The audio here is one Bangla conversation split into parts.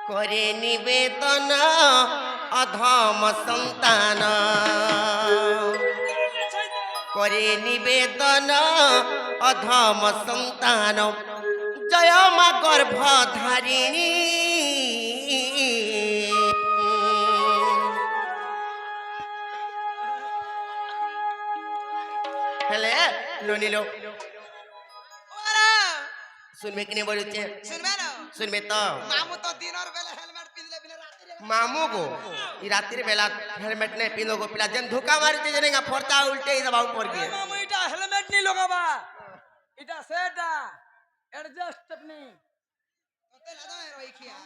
করে নিবেদন অধম সন্তান করে নিবেদন অধম সন্তান জয় মা গর্ভধারিণী হেলে ননিলো শুনবে কি নেই বলছে শুনবে তো মামু তো দিনের বেলা হেলমেট পিনলে বিলে রাতে মামু গো ই রাত্রি বেলা হেলমেট নাই পিনো গো পিলা যেন ধোকা মারিতে জেনেগা ফরতা উল্টে দবা উপর গিয়ে মামু এটা হেলমেট নি লগাবা এটা সেটা অ্যাডজাস্ট আপনি তোতে লাদা রই খিয়া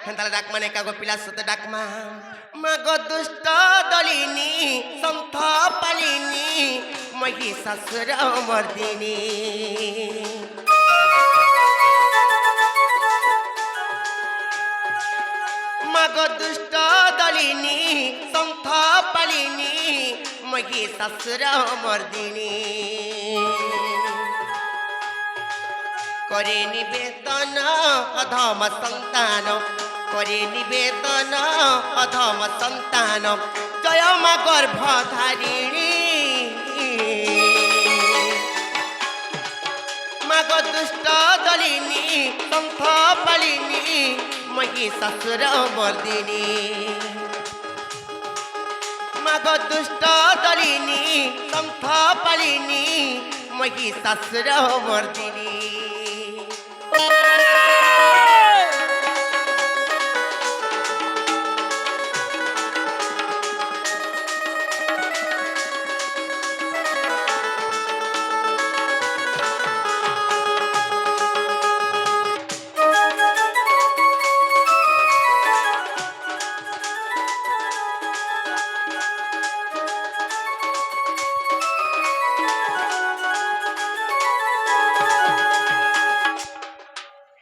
হেন্তা ডাক মানে কাগো পিলা সতে ডাক মা মাগো দুষ্ট দলিনী সন্থ পালিনী মহিষাসুর মর্দিনী মাগো দুষ্ট দলিনী সন্থ পালিনী মহিষাসুর মর্দিনী করে নিবেদন অধম সন্তান করে নিবেদন অধম সন্তান জয় মা গর্ভধারিণী মাগো দুষ্ট দলিনী সন্থ পালিনী মহিষাসুর মর্দিনী মাগো দুষ্ট দলিনী সন্থ পালিনী মহিষাসুর মর্দিনী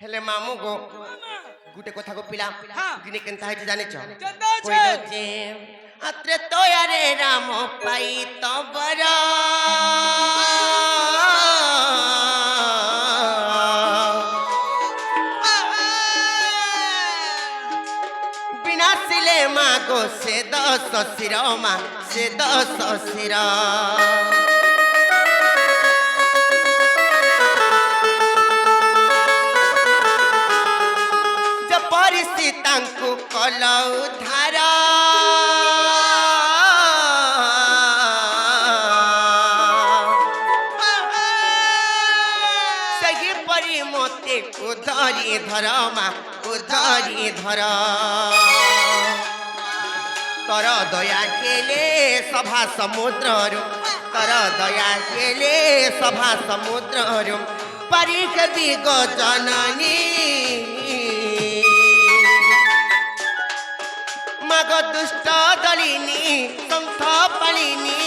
হেলে মামু গো গুটে কথা গো পিলা দিনে কেনতা হইছে জানিছ কইলো যে আত্রে তয়ারে রাম পাই তবর বিনাশিলে মা গো সে দশ শির মা সে দশ শির ତାଙ୍କୁ କଲ ଉଦ୍ଧାର ସେହିପରି ମୋତେ ଉଧରି ଧର ମା ଉଧରି ଧର ତୋର ଦୟା ହେଲେ ସଭା ସମୁଦ୍ରରୁ ତୋର ଦୟା ହେଲେ ସଭା ସମୁଦ୍ରରୁ ପରିକବି ଗୋ ଜନନୀ মাগো দুষ্ট দলিনী সন্থ পালিনী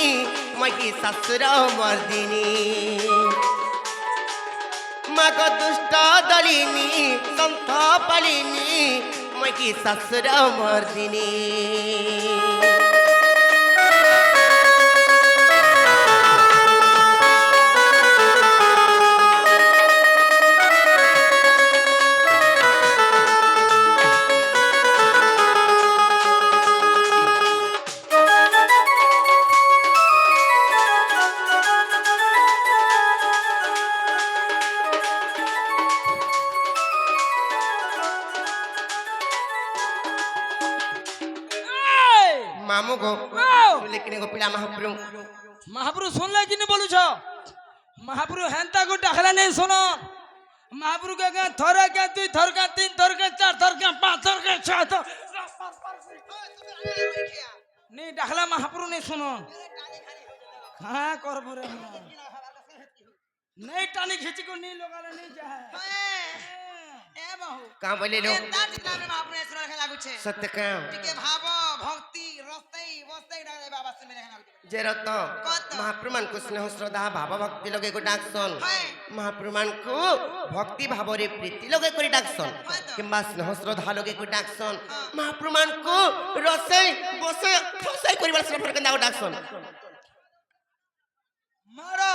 মহিষাসুর মর্দিনী মাগো দুষ্ট দলিনী সন্থ পালিনী মহিষাসুর মর্দিনী মামু গো শুনলে গো পিলা মহাপ্রভু মহাপ্রভু শুনলে কিনে বলুছ মহাপ্রভু হেন্তা গো ডাকলা নেই শোনো মহাপ্রভু কে থরে কে দুই থর কে তিন থর কে চার থর কে পাঁচ থর কে ছয় থর নি ডাকলা মহাপ্রভু নেই শোনো হ্যাঁ করব রে नहीं टानी खींची को नहीं लोगा नहीं जाए ए बाहु का बोले लो एता जितना में आपने सुना के लागु छे सत्य का टिके भाव भक्ति रस्तई वस्तई डाले बाबा से मेरे लागु जे रत महाप्रमान को स्नेह श्रद्धा भाव भक्ति लगे को डाकसन महाप्रमान को भक्ति भाव रे प्रीति लगे को डाकसन किंबा स्नेह श्रद्धा लगे को डाकसन महाप्रमान को रसई बसे फसई करिवार से फरक दाव डाकसन मारो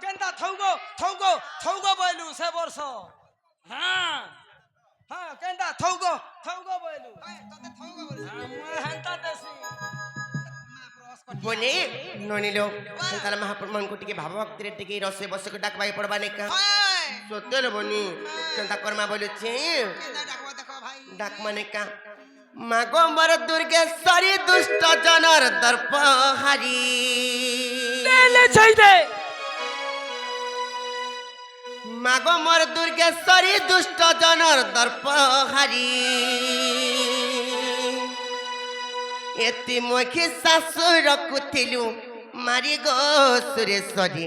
केंदा थौगो थौगो थौगो बोलू से वर्ष हां হ্যাঁ কেনটা থৌগো বইলু তোতে থৌগা বলিস মই হেনতা দেছি বনে ননিলো তাহলে মহাপ্রভুଙ୍କୁ ଟିକେ ଭାବ ଭକ୍ତିରେ ଟିକେ ରସେ ବସକୁ ଡାକବାଇ ପଡବା ନିକା ସତ୍ୟଲ ବନି କେନ୍ତା କର୍ମା ବୋଲୁଛି কেদা ডাকবো দেখো ভাই ডাক মানে কা মাগো মর দুর্গেশ্বরী দুষ্ট জনর দর্প হারি লে চাই দে মাগো মর দুর্গেশ্বরী দুষ্ট জনর দর্প হারি এতি মুখী শাশু রকুথিলু মারি গো সুরেশ্বরী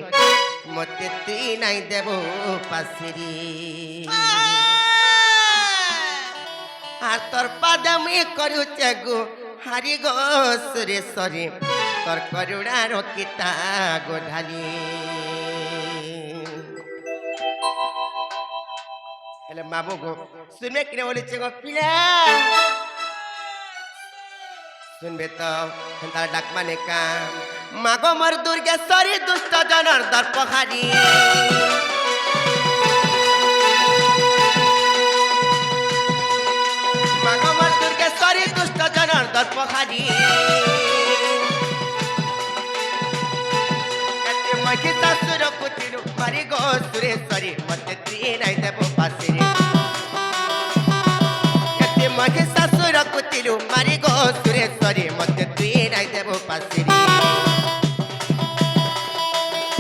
মতে তুই নাই দেব পাশিরি আর তোর পাদে মুই করুছে গো হারি গো সুরেশ্বরী তোর করুণা রকিতা গো ঢালি হেলে মাবু গো শুনবে কিনে বলেছে গো পিলা শুনবে তো তার ডাক মানে কাম মাগো মর দুর্গেশ্বরী দুষ্ট জনর দর্পহারি মাগো মর দুর্গেশ্বরী দুষ্ট জনর দর্পহারি এতে মখি শাশুর কুতিলু মারি গো সুরেশ্বরী মতে তুই নাই দেব পাশিরে এতে মখি শাশুর কুতিলু মারি গো সুরেশ্বরী মতে তুই নাই দেব পাশিরে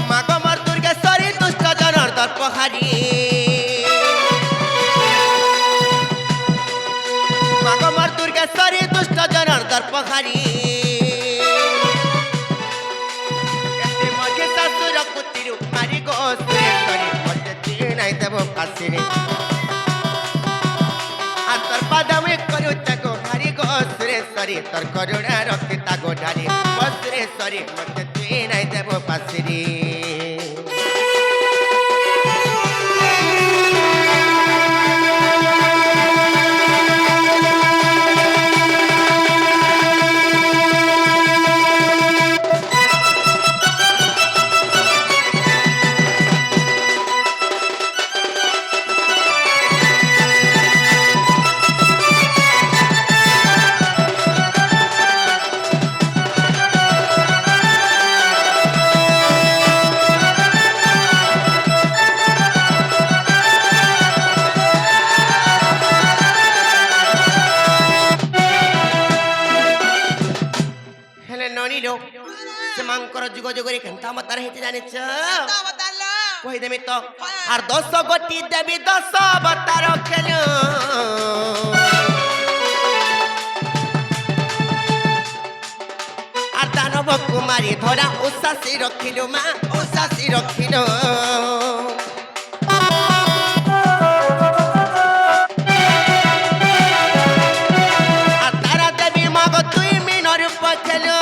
মাগো মর দুর্গেশ্বরী দুষ্ট জনর দর্পহারি মাগো মর দুর্গেশ্বরী দুষ্ট জনর দর্পহারি এতে মখি শাশুর কুতিলু মারি গো সুরেশ্বরী মতে তুই নাই দেব পাশিরে আর তোর পাদমে করুছে গো হারি গো সুরেশ্বরী তোর করুণা রক্ষিতা গো ঢালি গো সুরেশ্বরী মতে তুই নাই দেব পাশিরি ହେଲେ ନଣିଲୋ ସେମାନଙ୍କର ଯୁଗ ଯୁଗରେ କେନ୍ତା ଅବତାର ହେଇଛି ଜାଣିଛ তা বতালো କହିଦେମି ତ ଆର୍ 10 ଗୋଟି ଦେବୀ 10 ଅବତାର ଖେଲୁ ଆର୍ ଦାନବ କୁମାରୀ ଧରା ଉଷାସି ରଖିଲୁ ମା ଉଷାସି ରଖିଲୁ আর তারা দেবী মগ তুই মিনর পছলো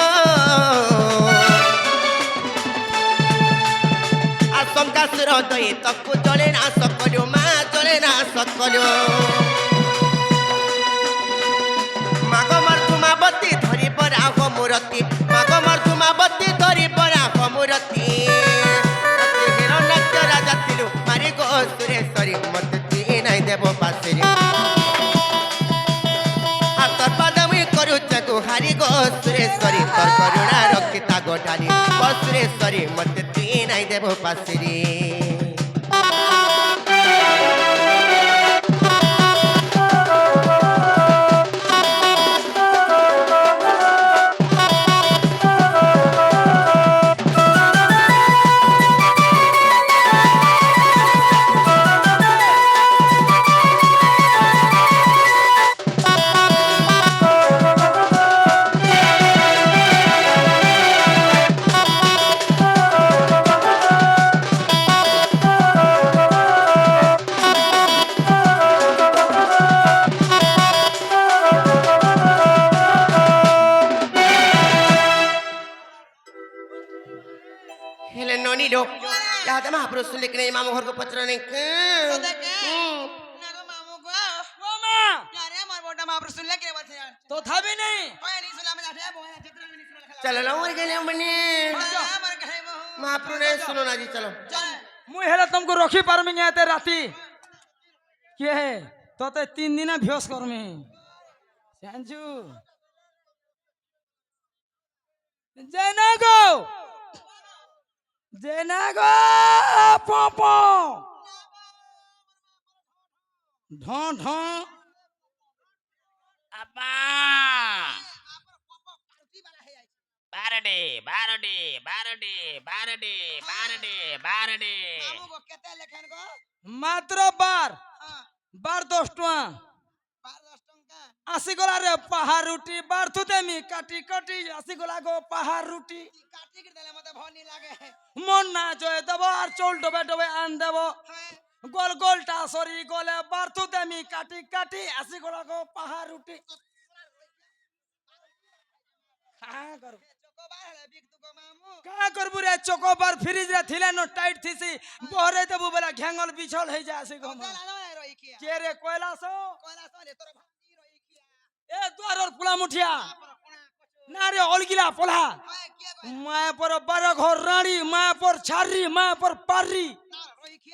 আর শঙ্কাসুর দই তকু জলে না সকলু মা জলে না সকলু মাগ মর্ধুমাবতী ধরি পরা মূরতি মাগ মর্ধুমাবতী ধরি পরা মূরতি হিরণ্যাক্ষ রাজা ছিলু মারি গো সুরেশ্বরী মতে তুই নাই দেব পাশিরি আর তোর পাদমে করুছে গো হারি গো সুরেশ্বরী তোর করুণা রক্ষিতা গো ঢালি গো সুরেশ্বরী মতে তুই নাই দেব পাশিরি ହେଲେ ନନିଲୋ ଯାହା ମହାପ୍ରଭୁ ଶୁଣିଲେ କି ନାଇଁ ମାମୁ ଘରକୁ ପଚାରନି দেখে না গো মামু গো ও মা আরে আমার বড়টা মহাপ্রভু শুনলে কে বলছে আর তো থাবি নেই কই নি শুনলাম যাতে বয় চিত্র নি শুনলা চলো না ওর গেলে মানে আমার খাই বহু মহাপ্রভু রে শুনো না জি চলো চল মুই হেলে তুমको রখি পারমি না এতে রাতি কে হে তোতে 3 দিনে ভিউস করমি জানছু জেনাগো জেনাগো পপ ঢ ঢ আব্বা বারডে বারডে বারডে বারডে বারডে বারডে মামু গো কেতে লেখেন গো মাত্র 12 ଟଙ୍କା 12 ଟଙ୍କା ଆସିଗଲା ରେ ପାହା ରୁଟି ବାର୍ଥୁ ଦେମି କାଟି କାଟି ଆସିଗଲା ଗୋ ପାହା ରୁଟି কাটি কি দেলে মতে ভনি লাগে মন না জয় দেব আর চোল ডবে ডবে আন দেব হ্যাঁ গোল গোলটা সরি গলে বার্থু দেমি কাটি কাটি আসিগলা গো পাহা রুটি হ্যাঁ কর চকো বার হলে বিক দুগো মামু কা করবু রে চকোবার ফ্রিজ রে থিলে ন টাইট থিসি বহরে দেবু বেলা ঘ্যাঙ্গল বিছল হই যায় আসি গো তেল আলো রই কি কে রে কয়লাস কয়লা সনে তোর ভাতি রই কি এ দুয়ারর পুলা মুঠিয়া আপন কোনা কচু না রে অলগিলা পোলা হয় কি কয় মায় পর 12 ঘর রানী মায় পর ছারি মায় পর পারি না রই কি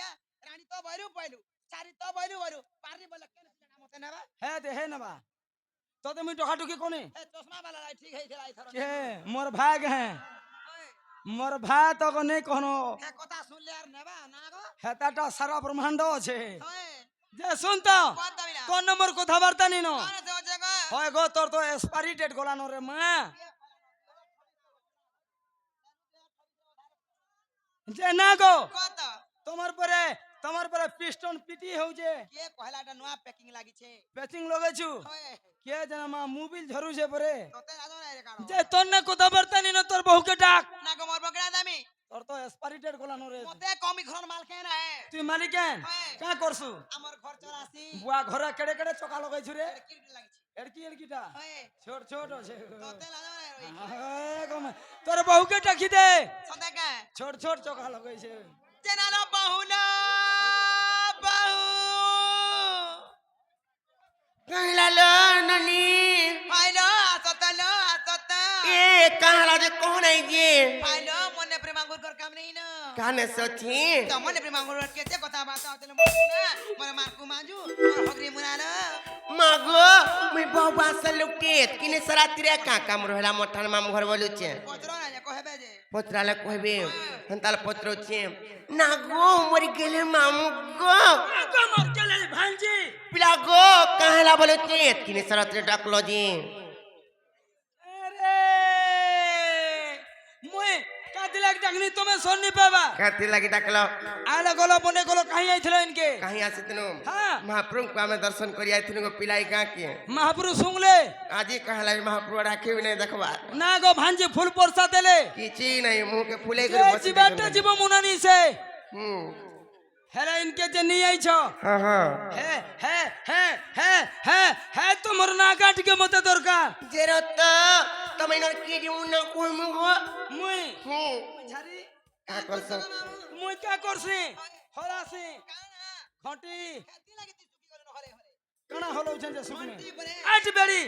রানী তো বাইরু পাইলু চারি তো বাইরু বাইরু পারি বলে কেন সেটা মতে নেবা হে দে হে নেবা তোতে মুই টকাটুকি কোনে এ চশমা वाला লাই ঠিক হই খেলাই থর কে মোর ভাগ হ্যাঁ মোর ভাই তো নেই কোনো হে কথা শুনলে আর নেবা না গো হেতাটা সারা ব্রহ্মাণ্ড আছে হয় যে শুন তো কোন দাবিলা কোন নম্বর কথাবার্তা নিন কোন দেও জায়গা হয় গো তোর তো এক্সপায়ারি ডেট গলানো রে মা যে না গো কত তোমার পরে পিস্টন পিটি হউছে কে কহলাটা নয়া প্যাকিং লাগিছে পেচিং লগাইছু হয় কে জানা মা মোবিল ঝরুছে পরে তোতে রাজো নাই রে কাড়ো যে তোর না কথাবার্তা নিন তোর বহুকে ডাক না গো মোর বকড়া দামি তোর তো এক্সপায়ারি ডেট গলানো রে মতে কমি ঘর মাল কেন হে তুই মালিক কেন হয়। কা করছু আমার ঘর 84 বুয়া ঘরে কেড়ে কেড়ে চকা লগাইছু রে কি লাগিছে এড়কিটা হয় ছোট ছোট আছে তোতে রাজো নাই রই তোর বহুকে ডাকি দে সদাকা ছোট ছোট চকা লগাইছে তেনালো বাহু না বাহু कहला लो ननी ফাইলো আততালো আততা ए कहला जे कौन आई जे ফাইলো মনে প্রেমাঙ্গুর কর কাম নেই না काने सथी তো মনে প্রেমাঙ্গুর কেতে কথা বাতা হতেলে মনে না মনে মারকু মাজু আর হগরি মুনালো मागो मुई बाबा से लुकेत किने सराती रे का काम रहला मोठान माम घर बोलुचे পত্র না কহবে যে पत्राले कहबे हंताल पत्र छे ना गो मरि गेले मामू गो মর গেলে ভাঞ্জি पिला गो कहला बोलुचे किने सराती रे डाकलो जी আরে মুই কাদিলাক ডাকনি তুমি শুননি পাবা कहती लगी डाकलो আলে গলো বনে গলো কাহি আইছিল ইনকে कहीं आसे तनु हां महाप्रभु को हमें दर्शन करिया तनु को पिलाई का के মহাপুরু শুনলে आजी कहला महाप्रभु राखे नहीं देखबा না গো ভাঞ্জি ফুল পরসা দেলে किछि नहीं मुंह के फुले যে कर बस জীবনটা জীব মুনানি সে हम्म হেরা ইনকে যে নিয়ে আইছ हां हां হে হে হে হে হে হে তোমার না কাটিকে মতে দরকার जेरो तो तमे न की दिउ न कोमु गो মুই ঝারি का करसो মুই কা করছি হলাছি ঘটি খেতি লাগি তুই চুকি করে নহলে হলে কানা হলো যে শুকনে ঘন্টি পরে আট বেড়ি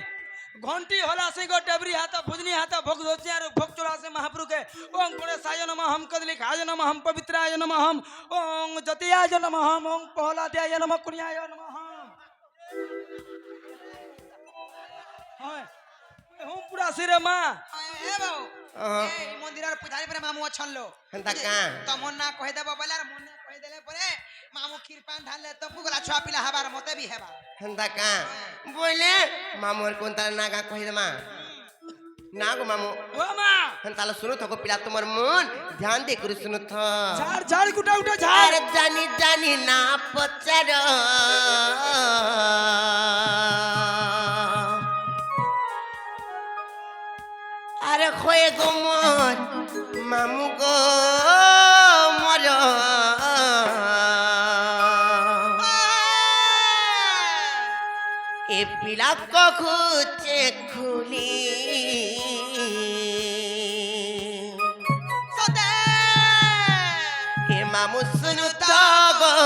ঘন্টি হলাছি গো ডেবরি হাত ভুজনি হাত ভোগ ধরছি আর ভোগ চলাছে মহাপ্রভু কে ওং গণেশ আয় নমঃ হম কদলি খায় নমঃ হম পবিত্রায় নমঃ হম ওং জ্যোতিয়ায় নমঃ হম ওং প্রহ্লাদায় নমঃ কুনিয়ায় নমঃ হম হয় হুম পুরা সিরে মা এ বাবু এই মন্দিরের পূজারি পরে মামু অছনলো हंता का তমন না কহে দেব বলে আর মন না কহে দেলে পরে মামু ক্ষীর পান ঢাললে তো পুগলা ছুয়া পিলা হবার মতে বি হেবা हंता का बोले मामोर कोन तार नागा कहि दमा ना गो मामू ও মা हंताला सुनो थको पिला तुमर मन ध्यान दे कर सुनो थ ঝাড় ঝাড় কুটা উঠা ঝাড় अरे जानी जानी ना पचर अरे खोए गो मोर मामू गो मोर ए पिला को खुचे खुली সদে हे मामू सुनु तो गो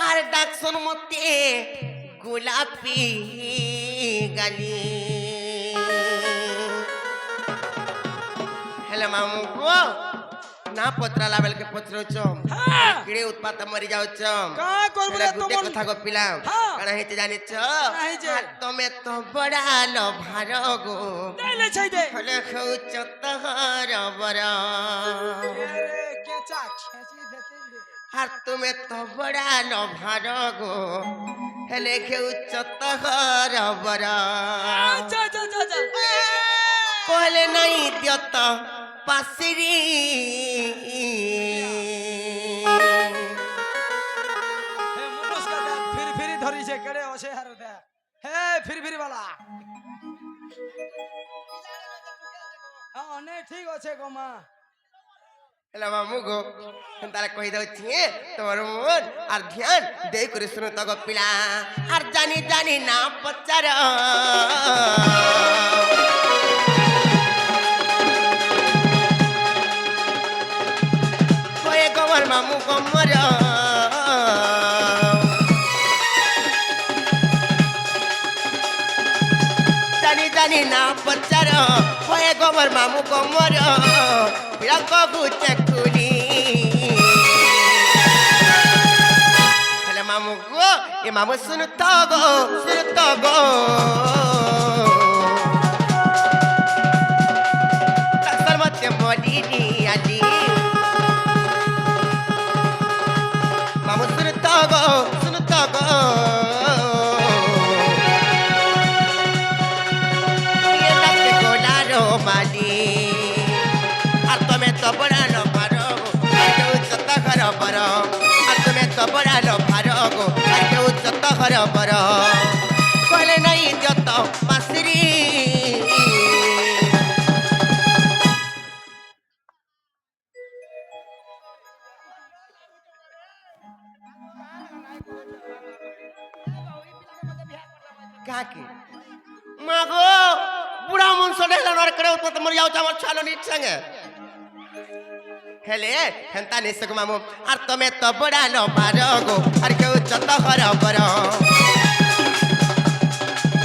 আর ডাকছন মতে গোলাপি গালি ହେଲେ ମାମୁ ପୁଅ ନା ପଚରାଲା ବେଲକେ ପଚରୁଛ হ্যাঁ କିଡେ ଉତ୍ପାତ ମରି ଯାଉଛ কা করব রে ହେଲେ ଗୋଟେ তোমার କଥା ଗପିଲା ହଁ। କାଣା ହେଇଛି ଜାଣିଛ ହେଇଛି? আর ତମେ ତ ବଡାଲ ଭାର ଗো তাইলে ছাই দে ହେଲେ ଖେଉଛ ତହର ବର আরে কেচা খেসি দেতে দে আর তুমি তো বড়াল ভার গো হেলে খেউছ তহর বর আচ্ছা আচ্ছা আচ্ছা কহলে নাই দিয়ত পাশরি হে মুস্কা দে ফিরি ধরিছে কেড়ে অসে হার দে হে ফিরি বালা হ্যাঁ নে ঠিক আছে গো মা হেলে মামু গো তারা কই দଉଛି তোমার মন আর ধ্যান দেই করে শুনো তো গো পিলা আর জানি জানি না পচার কয়ে গমর মামু গমর জানি জানি না পচার কয়ে গমর মামু গমর বিরঙ্গ গুচে খুলি হেলে মামু গো এ মামু শুনু তো গো তার মধ্যে মলিনি আলি মামু শুনু তো গো ইয়ে লাগছে গোলারো মালি আর তুমি তো বড়ালো ভারো আর কেউ যত ঘর বর আর তুমি তো বড়ালো ভারো গো আর কেউ যত ঘর বর কলে নাই যত পাশরি কাকে মাগো বুড়া মনস নেলা নরকড়ে উৎপত মরি যাও আমার ছালো নিট সঙ্গে হেলে হেন্তা নিসক মামু আর তুমি তো বড়ালো ভারো গো আর কেউ যত ঘর বর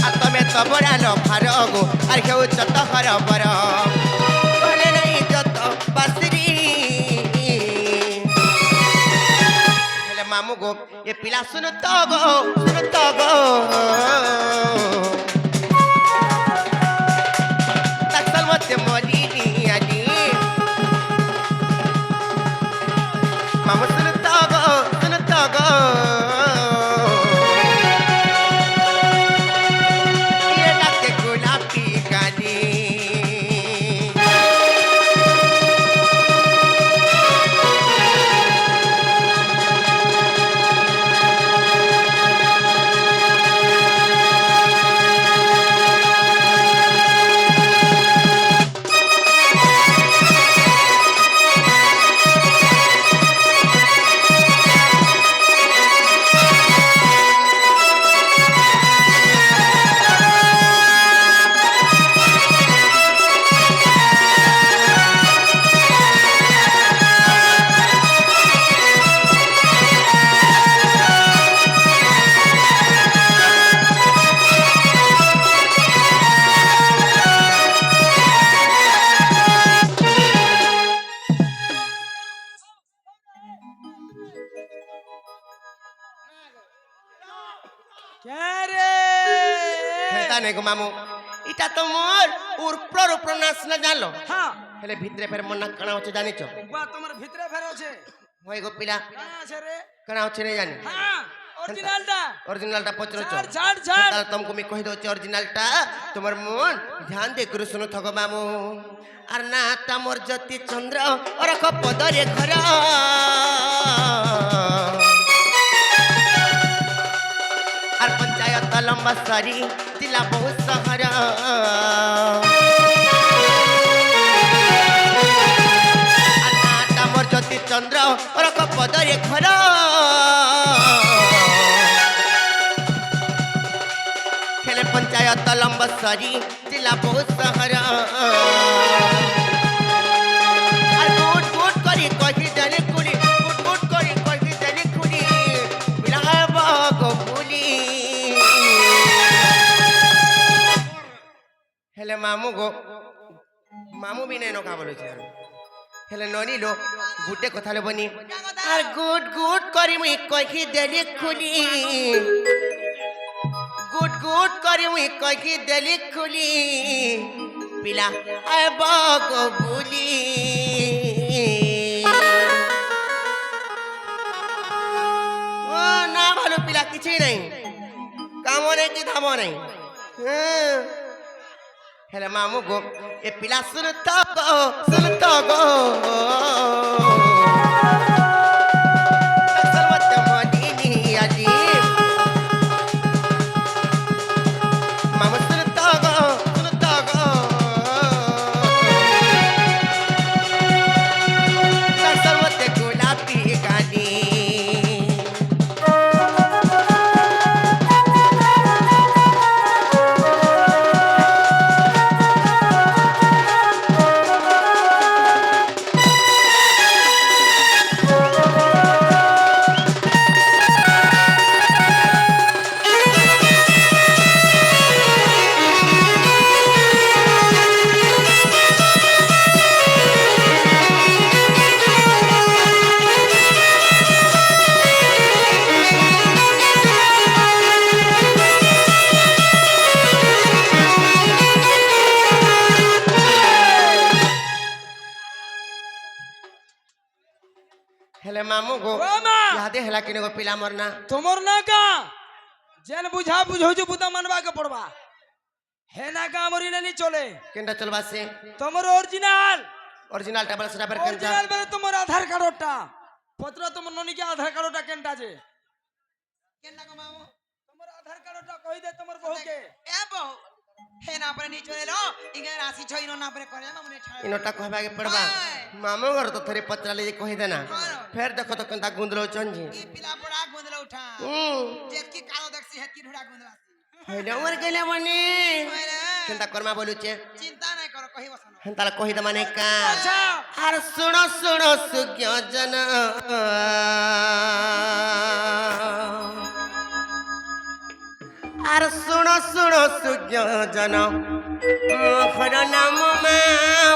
আর তুমি তো বড়ালো ভারো গো আর কেউ যত ঘর বর কলে নাই যত পাশরি হেলে মামু গো এ পিলা শুনো তো গো তাকসাল মতে মলিনি আলি মামু শুনো তো গো ইয়ে ডাকে গোলাপি গালি কে রে হেতা নে গো মামু ইটা তো মোর উপর নাচ না জানলো হ্যাঁ হেলে ভিতরে ফের মন না কানা হচ্ছে জানিছ বা তোমার ভিতরে ফের আছে হয় গো পিলা কানা আছে রে কানা হচ্ছে নে জানি হ্যাঁ অরিজিনালটা অরিজিনালটা পচরছ ছাড় তাহলে তোমাকে আমি কই দଉଛି অরিজিনালটা তোমার মন ধ্যান দে করে শুনো থগো মামু আর না তা মোর জ্যোতি চন্দ্র অরখ পদরে ঘর আর পঞ্চায়েত লম্বা সারি জিলা বহু সহর আর না তা মোর জ্যোতি চন্দ্র অরখ পদরে ঘর খেলে পঞ্চায়েত লম্বসরি জিলা বহু সহর আর গুট গুট করি কহি জানি কুড়ি গুট গুট করি কহি জানি কুড়ি বিলাব গো ফুলি হেলে মামু গো ମାମୁଁ ବି ନାଇଁ ନକା ବୋଲୁଛେ ହେଲେ ନନି ଲୋ ଗୁଟେ କଥା ଲୋବନି क्या কথা আর গুড গুড করি মুই কইকি দেলি খুলি গুড করি মুই কইকি দেলি খুলি পিলা আইব গো বুলি ও না ভালো পিলা কিছু নাই কাম নাই কি ধাম নাই হেলে মামু গো এ পিলা শুনতো গো সর্বত মদিনী আলি মামু শুনতো গো সর্বত গোলাপি গানি হেলে মামু গো ও মা ইয়াদে হেলা কিনে গো পিলা মরনা তোমার না কা যেন বুঝা বুঝাউଛୁ বুতা মানবা কে পড়বা হে না কা আমরি নানি চলে কেনটা চলবাসে তোমার অরিজিনাল অরিজিনালটা বলে সেটা পর কেনটা অরিজিনাল বেলে তোমার আধার কার্ডটা পত্র তোমার ননি কে আধার কার্ডটা কেনটা যে কেন গো মামু তোমার আধার কার্ডটা কই দে তোমার বহুকে এ বউ হে না পরে নি চলে লো ইগে রাশি ছই না পরে করে মামু নে ছাড় ইনোটা কহবা আগে পড়বা হয়। মামু ঘর তো থরে পচরালে যে কহি দেনা হয়। ফের দেখো তো কেনটা গুন্দলো চঞ্জি ই পিলা বড়া গুন্দল উঠা যেতকি কালো দেখছি হেতকি ঢুড়া গুন্দল আসি হইলে আমার গেলে বনি হইলে কেনটা কর্মা বলুছে চিন্তা নাই করো কহি বসনো হেনতালা কহি দে মানে কা আচ্ছা আর শুণ সুজ্ঞ জন আর শুণ সুজ্ঞ জন মখর নাম মা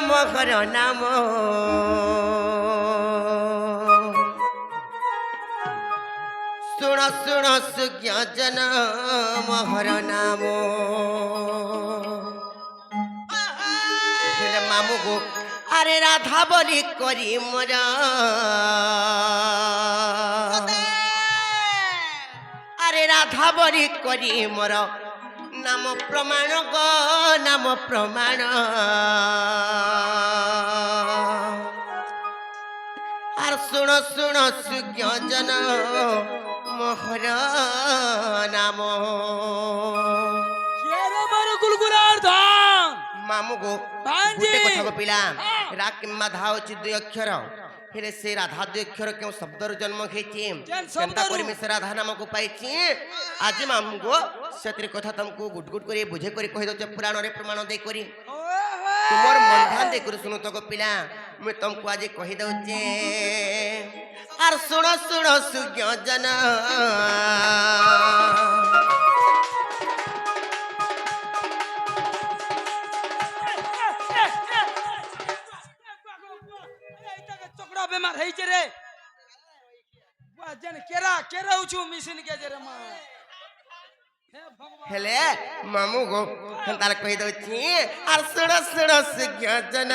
মখর নাম শুণ সুজ্ঞ জন মহর নাম হেলে মামু গো আরে রাধা বলি করি মোর আরে রাধা বলি করি মোর নাম প্রমাণ গো নাম প্রমাণ আর শুণ সুজ্ঞ জন মহর নাম কে রে মার গুলগুলার ধান মামু গো বাঞ্জি। গুটে কথা গো পিলা হ্যাঁ। রা কিংবা ধা হচ্ছে দুই অক্ষর হেলে সে রাধা দুই অক্ষর কেউ শব্দর জন্ম খেয়েছি কেন কেনতা শব্দରୁ? করি সে রাধা নামକୁ পাইছি আজি মামু গো সেতির কথা তমকু গুট গুট করে বুঝে করে কহি দচ্ছে পুরাণরে প্রমাণ দেই করি তোমার মন ধ্যান দেই করে শুনো তো গো পিলা মুই তমকু আজি কহি দচ্ছে আর শুণ সুজ্ঞ জন চকড়া বেমার হইছে রে যেন কেরা কেরা উছু মিশিন কে যে রে মা হে ভগবান হেলে মামু গো তার কহি দଉଛି আর শুণ সুজ্ঞ জন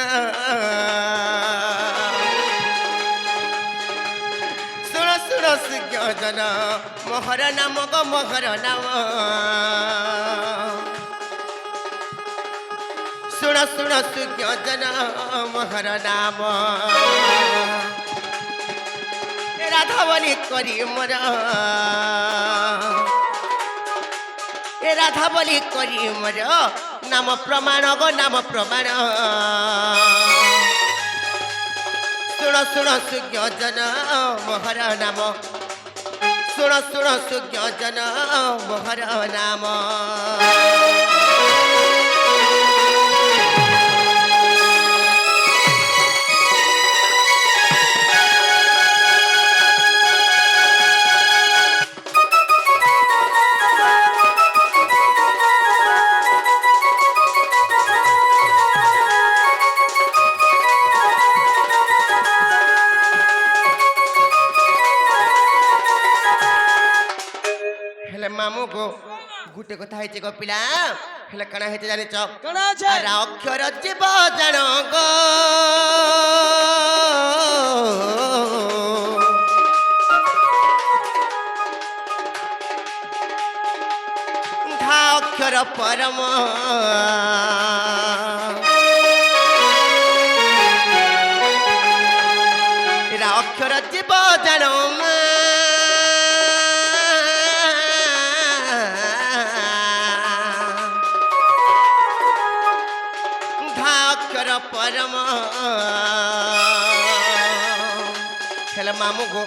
শুণ সুজ্ঞ জন মহর নাম গো মহর নাম শুণ সুজ্ঞ জন মহর নাম রাধা বলি করি মোর এ রাধা বলি করি মোর নাম প্রমাণ গো নাম প্রমাণ শুণ সুজ্ঞ জন মহর নাম শুণ সুজ্ঞ জন মহর নাম ମାମୁ ଗୋ ଗୁଟେ କଥା ହେଇଛି ଗୋ ପିଲା ହେଲେ କାଣା ହେଇଛି ଜାଣିଛ कणा छे ଆର ଅକ୍ଷର ଯିବ ଜାଣ ଗୋ ଅକ୍ଷର ପରମ ଏରା ଅକ୍ଷର ଯିବ ଜାଣ ଅକ୍ଷର ପରମ ହେଲେ ମାମୁ ଗୋ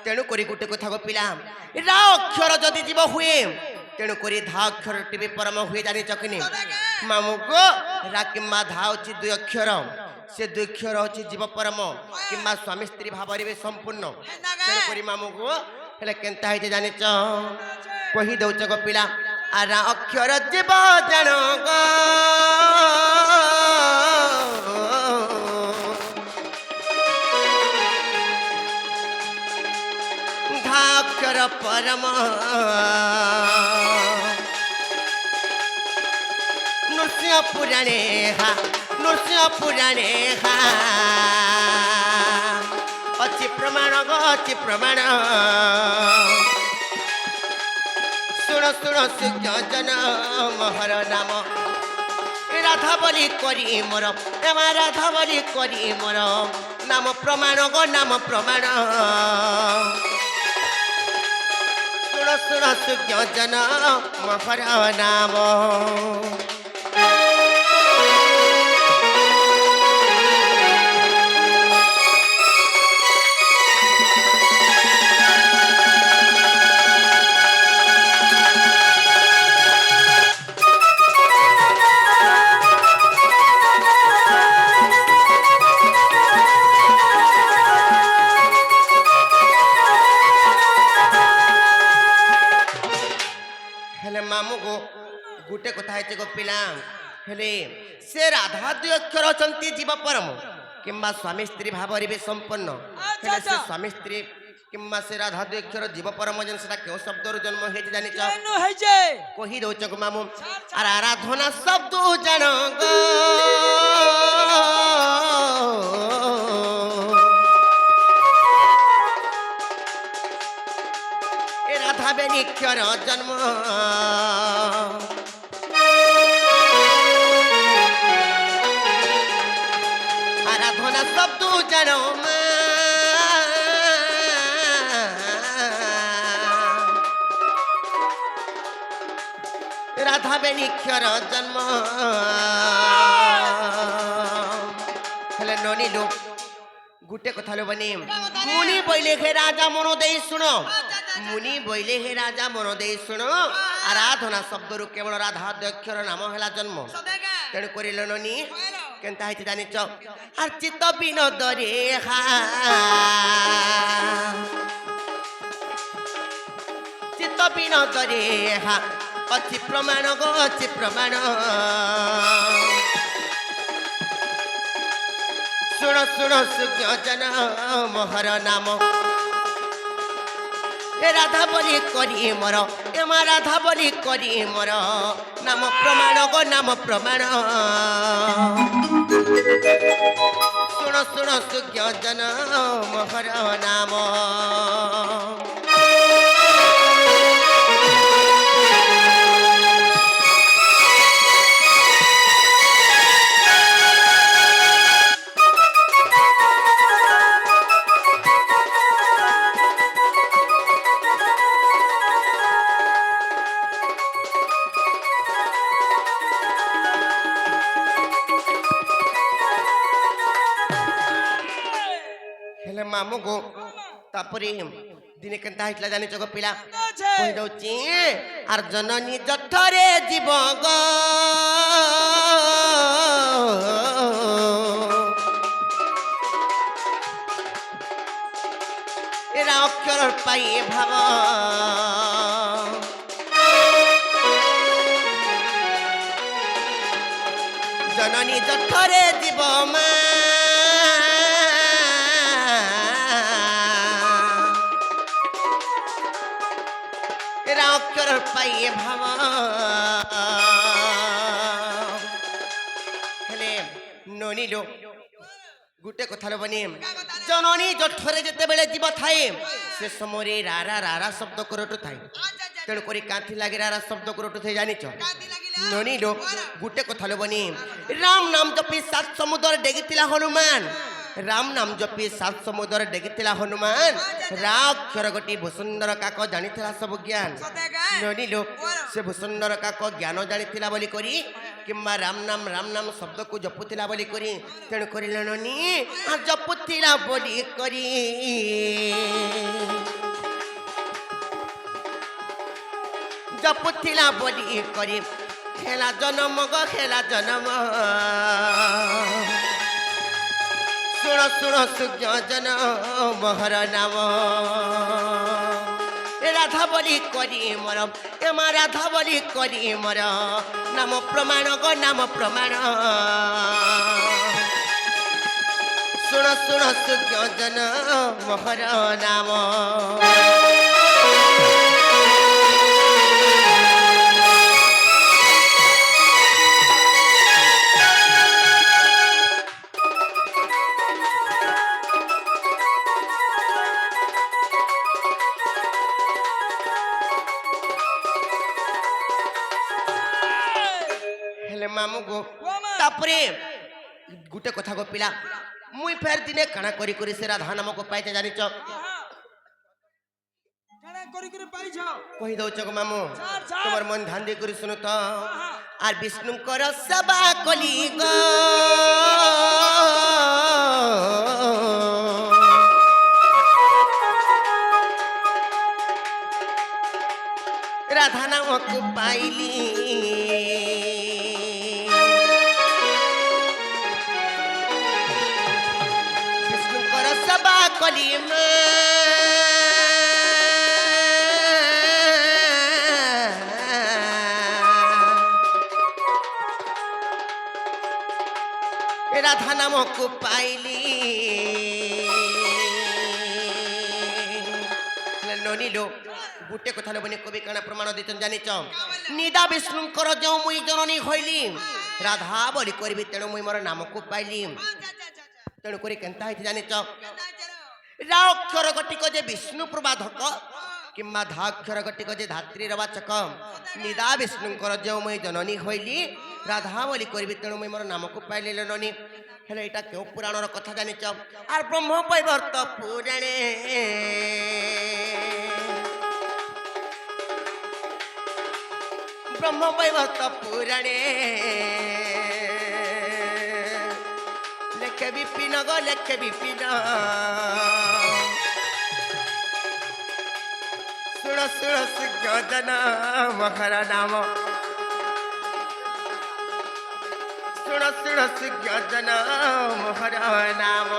ତେଣୁ କରି ଗୋଟେ କଥା ଗୋ ପିଲା ରା ଅକ୍ଷର ଯଦି ଯିବ ହୁଏ ତେଣୁ କରି ଧା ଅକ୍ଷରଟି ବି ପରମ ହୁଏ ଜାଣିଛ କି ନି ମାମୁ ଗୋ ରା କିମ୍ବା ଧା ଅଛି ଦୁଇ ଅକ୍ଷର ସେ ଦୁଇ ଅକ୍ଷର ଅଛି ଜୀବ ପରମ କିମ୍ବା ସ୍ୱାମୀ ସ୍ତ୍ରୀ ଭାବରେ ବି ସମ୍ପୂର୍ଣ୍ଣ ତେଣୁ କରି ମାମୁ ଗୋ ହେଲେ କେନ୍ତା ହେଇଛି ଜାଣିଛ କହି ଦଉଛ ଗୋ ପିଲା ଆରା ଅକ୍ଷର ଯିବ ଜାଣ ଗୋ ଅକ୍ଷର ପରମ ନୃସିଂହ ପୁରାଣେ ଅଛି ପ୍ରମାଣ ଗୋ ଅଛି ପ୍ରମାଣ ଶୁଣ ଶୁଣ ସୁଜନ ମୋହର ନାମ ରାଧା ବୋଲି କରି ମୋର ରାଧା ବୋଲି କରି ମୋର ନାମ ପ୍ରମାଣ ଗୋ ନାମ ପ୍ରମାଣ ଶୁଣ ସୁଜନ ମୋହର ନାମ ମାମୁ ଗୋ ଗୋଟେ କଥା ହେଇଛି ଗୋ ପିଲା ହେଲେ ସେ ରାଧା ଦୁଇ ଅକ୍ଷର ଅଛନ୍ତି ଜୀବ ପରମ କିମ୍ବା ସ୍ୱାମୀ ସ୍ତ୍ରୀ ଭାବରେ ବି ସମ୍ପନ୍ନ ହେଲେ ସେ ସ୍ୱାମୀ ସ୍ତ୍ରୀ କିମ୍ବା ସେ ରାଧା ଦୁଇ ଅକ୍ଷର ଜୀବ ପରମ ଯେନ୍ ସେଟା କେଉଁ ଶବ୍ଦରୁ ଜନ୍ମ ହେଇଛି ଜାଣିଛ केनु है जे କହି ଦଉଛ ଗୋ ମାମୁ ଆର ଆରାଧନା ଶବ୍ଦ ଜାଣ ଗୋ রাধা বেনিক্ষর জন্ম আরাধনা শব্দ জানো রাধা বেনিক্ষর জন্ম হেলে ননি লোক গুটে কথা লোবনি মুনি বইলে হে রাজা মনো দেই শুনো মুনি বইলে হে রাজা মনো দেই শুনো আরাধনা শব্দরু কেবল রাধা দক্ষর নাম হেলা জন্ম তেণু করিল ননি কেনতা হইছে জানিছ আর চিত্ত বিনোদ রে হা চিত্ত বিনোদ রে হা অছি প্রমাণ গো অছি প্রমাণ শুণ শুণ সুজ্ঞজন মোহর নাম এ রাধা বলি করি মোর এমা রাধা বলি করি মোর নাম প্রমাণ গো নাম প্রমাণ শুণ শুণ সুজ্ঞজন মোহর নাম মামু গো তারপরে দিনে কেনতা হইতলা জানিছ গো পিলা কই দউচি আর জননী যথরে জীব গো এরা অক্ষর পাই ভাব জননী যথরে জীব মা অক্ষর ପାଇଏ ଭାବ ହେଲେ ନନିଲୋ ଗୋଟେ କଥା ଲୋବନି ଜନନୀ ଜଠରେ ଯେତେବେଳେ ଜୀବ ଥାଏ ସେ ସମୟରେ ରାରା ରାରା ଶବ୍ଦ କରଟୁ ଥାଏ ତେଣୁ କରି କାନ୍ଥି ଲାଗି ରାରା ଶବ୍ଦ କରଟୁ ଥାଏ ଜାଣିଛ ନନିଲୋ ଗୋଟେ କଥା ଲୋବନି ରାମ ନାମ ଜପି ସାତ ସମୁଦ୍ର ଡେଗିଥିଲା ହନୁମାନ ରାମ ନାମ ଜପି ସାତ ସମୁଦ୍ର ଡେଗିଥିଲା ହନୁମାନ ରାକ୍ଷର ଗୋଟି ଭୂସୁନ୍ଦର କାକ ଜାଣିଥିଲା ସବୁ ଜ୍ଞାନ ନନିଲୋ ସେ ଭୂସୁନ୍ଦର କାକ ଜ୍ଞାନ ଜାଣିଥିଲା ବୋଲି କରି କିମ୍ବା ରାମ ନାମ ଶବ୍ଦକୁ ଜପୁଥିଲା ବୋଲି କରି ତେଣୁ କରିଲ ନନି ଜପୁଥିଲା ବୋଲି କରି ଜପୁଥିଲା ବୋଲି କରି খেলা জনম গো খেলা জনম শুণ শুণ সূর্য জন মহর নাম রাধা বলি করি মর এমা রাধা বলি করি মর নাম প্রমাণ গো নাম প্রমাণ শুণ শুণ সূর্য জন মহর নাম মামু গো তারপরে গুটে কথা গো পিলা মুই ফের দিনে কানা করি করি সে রাধা নামক পাইতে জানিছ কানা করি করি পাইছ কই দউছ গো মামু তোমার মন ধ্যান দিয়ে করি শুনো তো আর বিষ্ণু কর সবা কলি গো রাধা নামক পাইলি সবা কলি রাধা নামক পাইলি ননিলো গুটে কথা লোবনি কবি কানা প্রমাণ দিতেন জানিছ নিদা বিষ্ণুঙ্কর যে মুই জননী হইলি রাধা বলি করবি তেণু মুই মোর নামকু পাইলি তেণু করে কেনতা হইতে জানিছ রাক্ষর গটিক যে বিষ্ণু প্রবাধক কিংবা ধাক্ষর গটিক যে ধাত্রীর বাচক নিদা বিষ্ণুঙ্কর যে মুই জননী হইলি রাধা বলি করবি তেণু মুই মোর নামকু পাইলি ননি হেলে এটা কেউ পুরাণর কথা জানিছ আর ব্রহ্ম বৈবর্ত পুরাণে ব্রহ্ম বৈবর্ত পুরাণে লেখে বিপিন গো লেখে বিপিন শুণ শুণ সুজন মহর নাম শুণ শুণ সুজন মহর নাম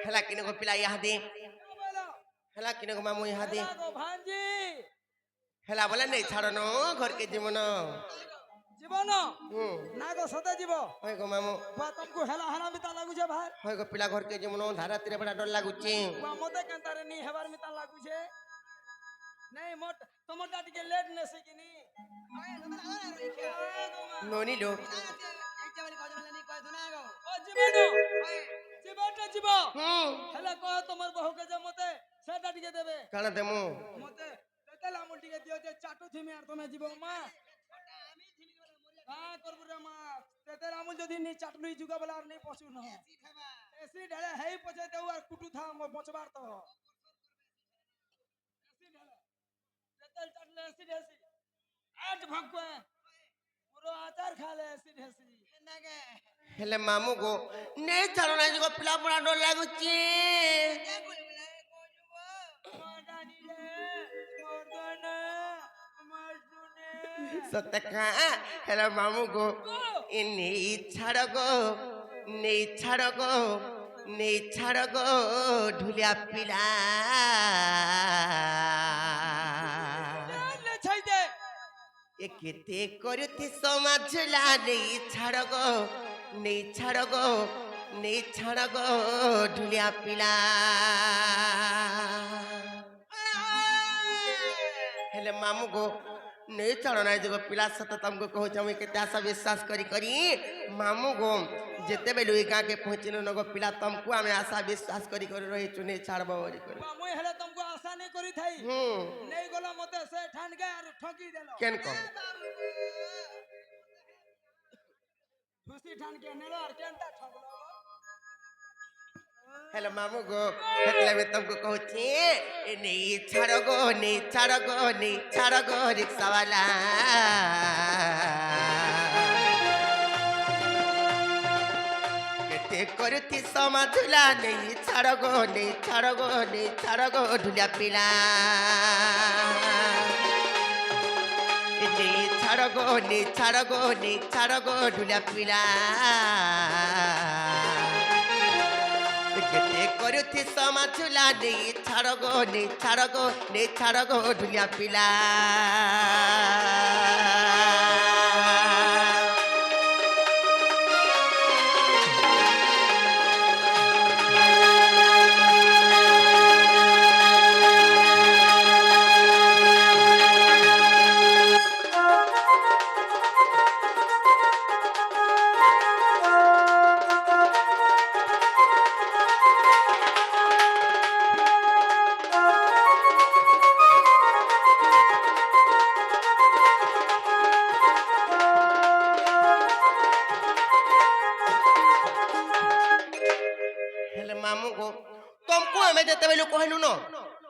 হেলা কিনে গো পিলা ইহাদি হেলা কিনে গো মামু ইহাদি ভাঞ্জি হেলা বলে নেই ছাড়নো ঘরকে জীবন জীবন না গো সতে জীব হয় গো মামু বা তমকু হেলা হেলা মিতা লাগুছে ভাই হয় গো পিলা ঘরকে জীবন ধারা তীরে বড় ডর লাগুছে বা মতে কেনতারে নি হেবার মিতা লাগুছে নাই মোট তোমারটা টিকে লেট নেছে কিনি ননিলো ও জীবন জীবনটা জীব হেলা কহ তোমার বহুকে যে মতে সেটা টিকে দেবে কানা দেমু মতে তেল আমুল টিকে দিও যে চাটু থিমি আর তুমি জীব মা হ্যাঁ করবো রে মা তেল আমুল যদি নি চাটুনি জুগা বলা আর নেই পছু ন এসি ঢেলে হেই পছে দেউ আর কুটু থা পচবার তো এসি ঢেলে তেল চাটলে এসি ঢেসি আট ভগবা পুরো আচার খালে এসি ঢেসি নাগে হেলে মামু গো নে ছাড়না গো পিলা বড় ডর লাগুছে সত্যি হ্যালো মামু গো এ নেই ছাড় গো নেই ছাড় গো নেই ছাড় গো ঢুলিয়া পিলা নে ছাই দে এ কেতে করতে সমাজলা নেই ছাড় গো নেই ছাড় গো নেই ছাড় গো ঢুলিয়া পিলা हेले मामू गो नहीं चढ़ो ना जो पिला सत तुमको कहूँ मुझे केते आशा विश्वास करी करी मामू गो जेते बेलु ई गाँ के पहुँचनु न गो पिला तुमको आमे आशा विश्वास करी करी रही चुने छाड़ब बोली करी मुई हेले तुमको आशा नहीं करी थाई नहीं गलो मते से ठान के और ठकी देलो केन को खुशी ठान के नेलो और केनता ठगलो हेलो मामू गो हेतले में तुमको कहूँ नहीं छाड़ो गो नहीं छाड़ो गो नहीं छाड़ो गो रिक्शा वाला केते करती समाजला नहीं छाड़ो गो नहीं छाड़ो गो नहीं छाड़ो गो ढुलिया पिला नहीं छाड़ो गो नहीं छाड़ो गो नहीं छाड़ो गो ढुलिया पिला केते करती समाजला नहीं छाड़ो गो नहीं छाड़ो गो नहीं छाड़ो गो ढुलिया पिला हेले मामू गो तुमको हमें जेते बेलु कहलु न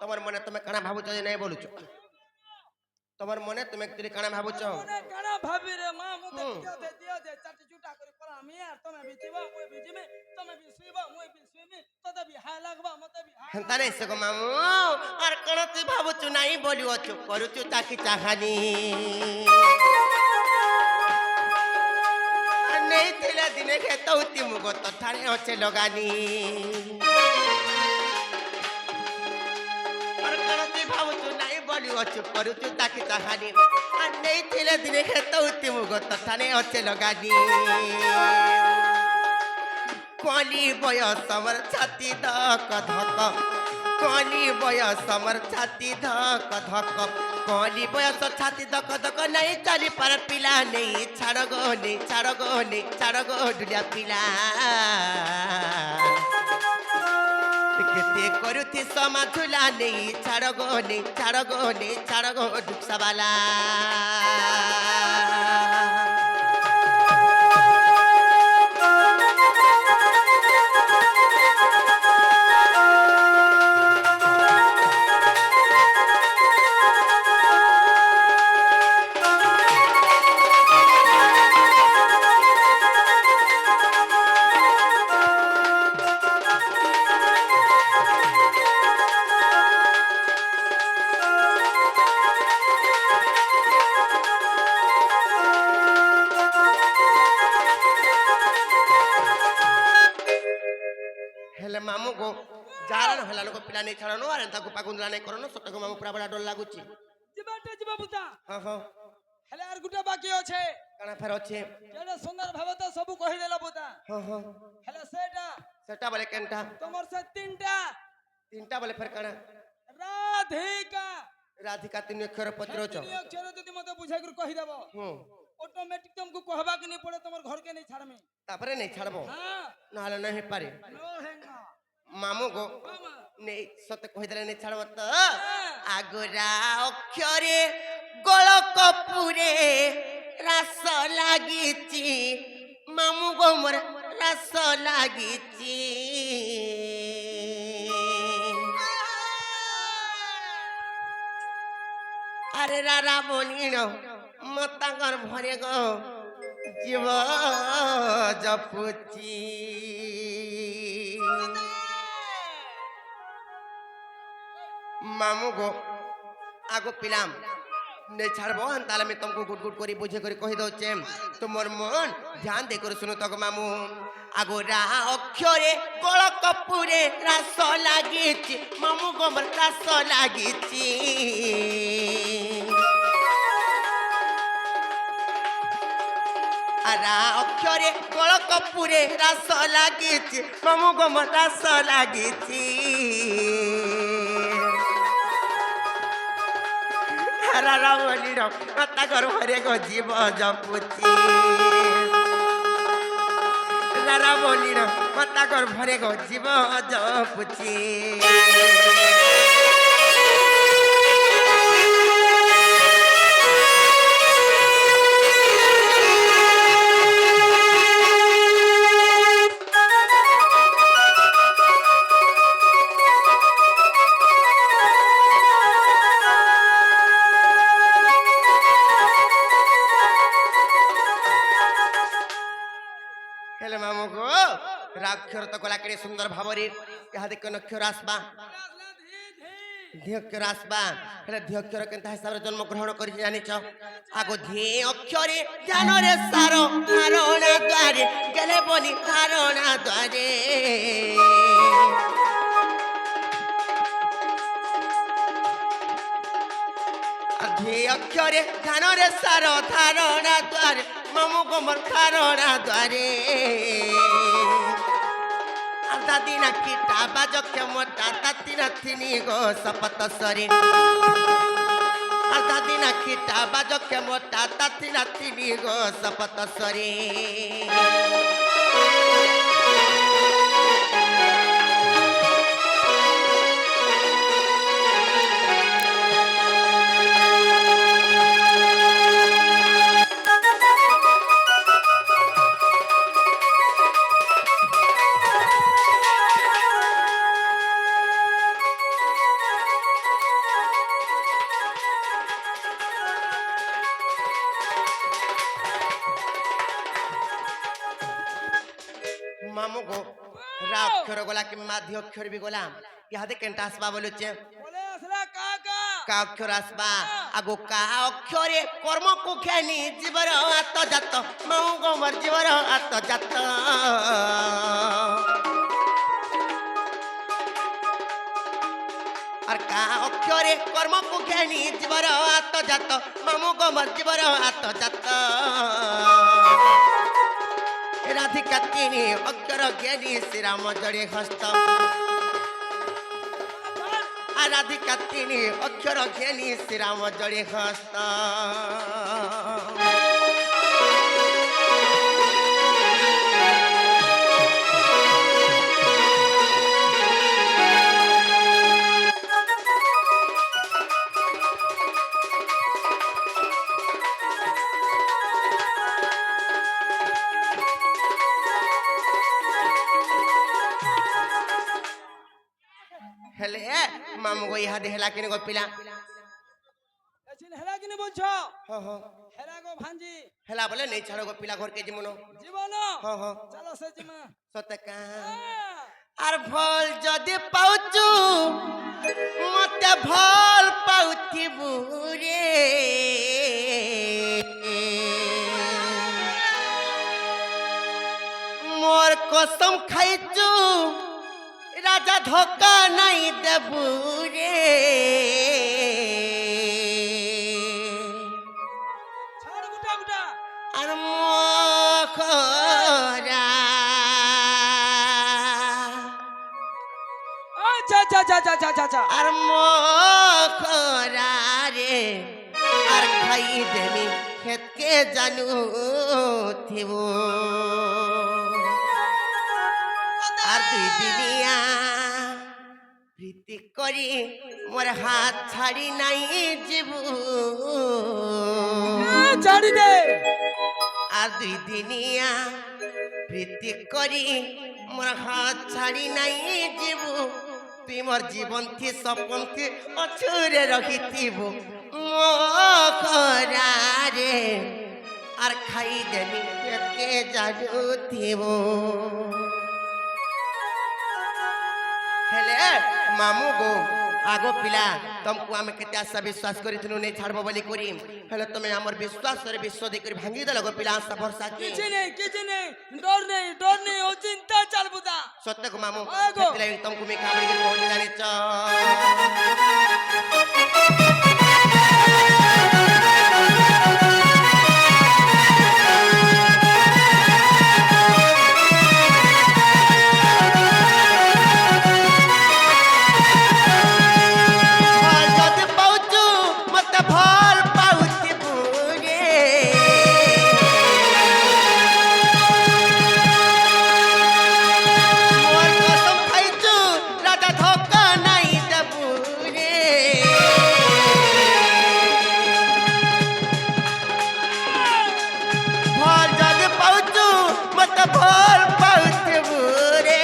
तमर मने तुमे काना भाबुच जे नहीं बोलुच तमर मने तुमे केते काना भाबुच मने काना भाबी रे मां मु दे दियो दे चाटी चुटा करी परा मी यार तमे बिचिबा मुई बिचिमे तमे बिसिबा मुई बिसिमी तते भी हाय लागबा मते भी हाय हंता नहीं सको मामू और कण तू भाबुच नहीं बोलियो चुप करूचु ताकि चाहानी नहीं थिला दिने खेत उती मुगो तो ठाणे होचे लगानी और करती भावचु नहीं बोलियो चुप करूचु ताकि चाहानी और नहीं थिला दिने खेत उती मुगो तो ठाणे होचे लगानी कोली बयस समर छाती धक धक कोली बयस समर छाती धक धक कोली बयस छाती धक धक नहीं चली पर पिला नहीं छाड़ गो नहीं छाड़ गो नहीं छाड़ गो ढुलिया पिला केते करुथी समाधुला नहीं छाड़ गो नहीं छाड़ गो नहीं छाड़ गो ढुक्सा वाला हेले मामू गो जारन हला लोग पिला नहीं छाड़नो और ताको पाकुंदला नहीं करनो सत को मामू पूरा बड़ा डर लागुची जिबाटे जिबा बुता हां हां हेले आर गुटा बाकी আছে काना फेर अछि केडे सुंदर भाव तो सब कहि देला बुता हां हां हेले सेटा सेटा बोले केनटा तमर से तीनटा बोले फेर काना राधिका राधिका तीन अक्षर पत्र छ तीन अक्षर जदी मते बुझाइ कर कहि देबो ऑटोमेटिक तुमको कहबा कि नहीं पड़े तमर घर के नहीं छाड़मे तापरे नहीं छाड़बो हां नाले नहीं पारे नो हेंगा मामू गो मामा नहीं सत कहि देले नहीं छाड़ब त आगरा अक्षरे गोल कपुरे रास लागिची मामू गो मोर रास लागिची अरे रारा बोलिनो मतांगर भरे गो जीव जपुची मामू गो आगो पिलाम नहीं छाड़बो ताले मैं तुमको गुट गुट करी बुझे करी कहि दउचे तुमर मन ध्यान दे कर सुनो तक मामू आगोरा अक्षरे कळ कपुरे रास लागिछि मामू गोमर रास लागिछि आरा अक्षरे कळ कपुरे रास लागिछि मामू गोमर रास लागिछि रावलीर माता गर्भरे गजीव जपुची रावलीर माता गर्भरे गजीव जपुची हेले मामू गो राक्षर तो कला केड़े सुंदर भावरे यहाँ देख नक्षर आसबा ध्यक्षर आसबा हेले ध्यक्षर केनता हिसाब रे जन्म ग्रहण करि जानिछ आगो ध्ये अक्षरे ध्यान रे सारो धारणा द्वारे गेले बोली धारणा द्वारे ध्ये अक्षरे ध्यान रे सारो धारणा द्वारे मामू गोमर धारणा द्वारे दादी ना कीटा बाजक्य मोटा ताती ना थिनी गो सपत सरे दादी ना कीटा बाजक्य मोटा ताती ना थिनी गो सपत सरे मामू गो राक्षर गोला कि माध्य अक्षर भी गोला यहाँ देख केनता आसबा बोलुचे बोले असला काका का अक्षर आसबा आगो का अक्षरे कर्म को खेनी जीवर आत जात मामू गोमर जीवर आत जात और का अक्षरे कर्म को खेनी जीवर आत जात मामू गोमर जीवर आत जात राधिका तिनी अक्षर ज्ञानी श्री राम जड़े हस्त राधिका तिनी अक्षर ज्ञानी श्री राम जड़े हस्त हेले मामू गो यहाँ देहला किने गो पिला এচিন হেলা কিনে বলছো हाँ हाँ হেলা গো ভাঞ্জি हेला बोले नहीं छाड़ो गो पिला घर के जीवनो জীবন हाँ हाँ চলো সে জিমা सतका আর ভল যদি পাউচু মতে ভল পাউথিবু রে মোর কসম খাইচু রাজা ধোকা নাই দেবু রে ছাড় গুটা গুটা আর মখরা আচ্ছা আচ্ছা আচ্ছা আচ্ছা আচ্ছা আচ্ছা আর মখরা রে আর খাই দেমি খেতকে জানু থিব আর দুই দিনিয়া প্রীতি করি মোর হাত ছাড়ি নাই জীবু ছাড়ি দে আর দুই দিনিয়া প্রীতি করি মোর হাত ছাড়ি নাই জীবু তুই মোর জীবন থি সপন থি অছুরে রখিথিবু মখরারে আর খাই দেমি কে জানুথিব হেলে মামু গো আগো পিলা ତମକୁ ଆମେ କେତେ ଆଶା ବିଶ୍ୱାସ କରିଥିଲୁ ନେଇ ଛାଡବ ବୋଲି କରି ହେଲେ ତମେ ଆମର ବିଶ୍ୱାସରେ ବିଶ୍ୱାସ ଦେଇକରି ଭାଙ୍ଗି ଦେଲ ଗো ପିଲା ଆଶା ଭରସା କି କିଛି नहीं डर नहीं ओ चिंता चल बुदा ସତ୍ୟକୁ ମାମୁ ଆଗୋ। ସେଥିଲାଗି ତମକୁ ମୁଁ କାମରେ କହୁଛି ଜାଣିଛ ଭଲ ଯଦି ପାଉଛୁ ମତେ ଭଲ ପାଉଛି ବୁରେ ମୋର କସମ ଖାଇଛୁ ରାଧା ଧୋକା ନାଇଁ ଦେବୁରେ ଭଲ ଯଦି ପାଉଛୁ ମତେ ଭଲ ପାଉଛି ବୁରେ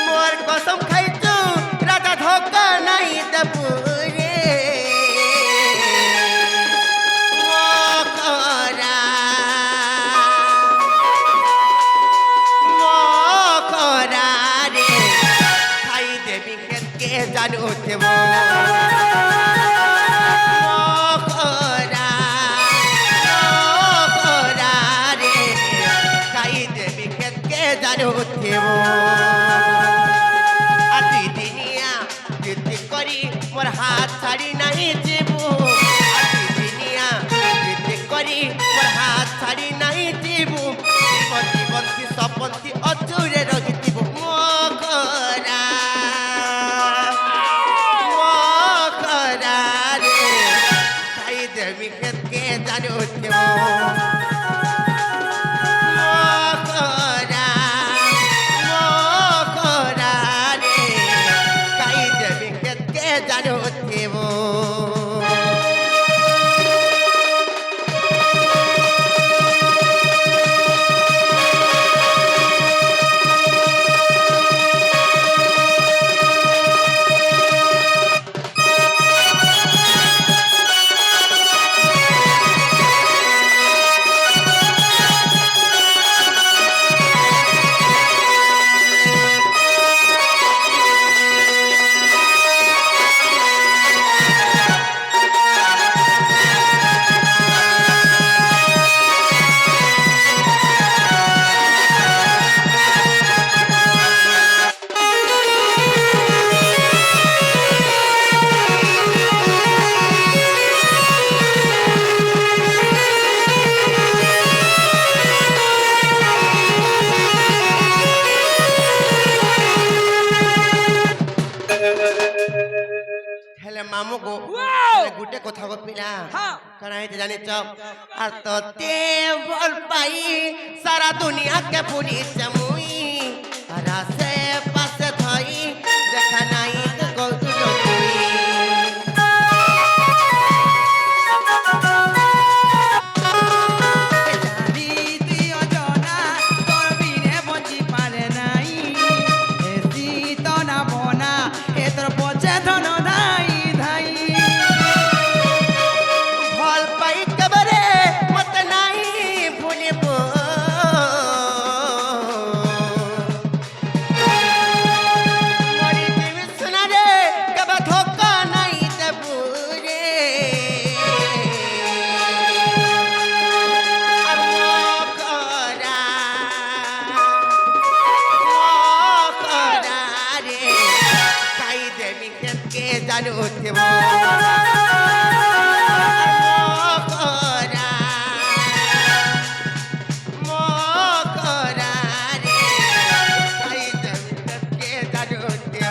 মোর কসম খাইছো রাধা ধোকা নাই দেবুরে মকরা মকরা রে খাই দেবি কেতকে জানু দেব মকরা মকরা রে খাই দেবি কেতকে জানু দেব আতি দিনিয়া জিতি করি মোর হাত ছাড়ি নাই জীবু আতি দিনিয়া জিতি করি মোর হাত ছাড়ি নাই জীবু জীবন্তী সপন্তী অচুরে রহিথিবু মকরা মকরা রে খাই দেবি কেতকে জানু দেব মকরা মকরা রে খাই দেবি কেতকে জানু দেব হেলে মামু গো Wow! হেলে গুটে কথা গো পিলা হ্যাঁ। কারণ হইতে জানিছ আর তোতে ভাল পাই সারা দুনিয়াকে পুরিছে মুই আর আশে পাশে থই দেখা নাই কৌতুক তুই রীতি অজনা তোর বিনে বঞ্চি পারে নাই এসি তো না বনা এ তোর পচে ধন ধাই ধাই ভাল পাই কবরে মত নাই ভুলিব মরি দিবি সোনা রে কবে ধোকা নাই দেবু রে আর মকরা মকরা রে খাই দেবি কেতকে জানু দেব মকরা মকরা রে খাই দেবি কেতকে জানু দেব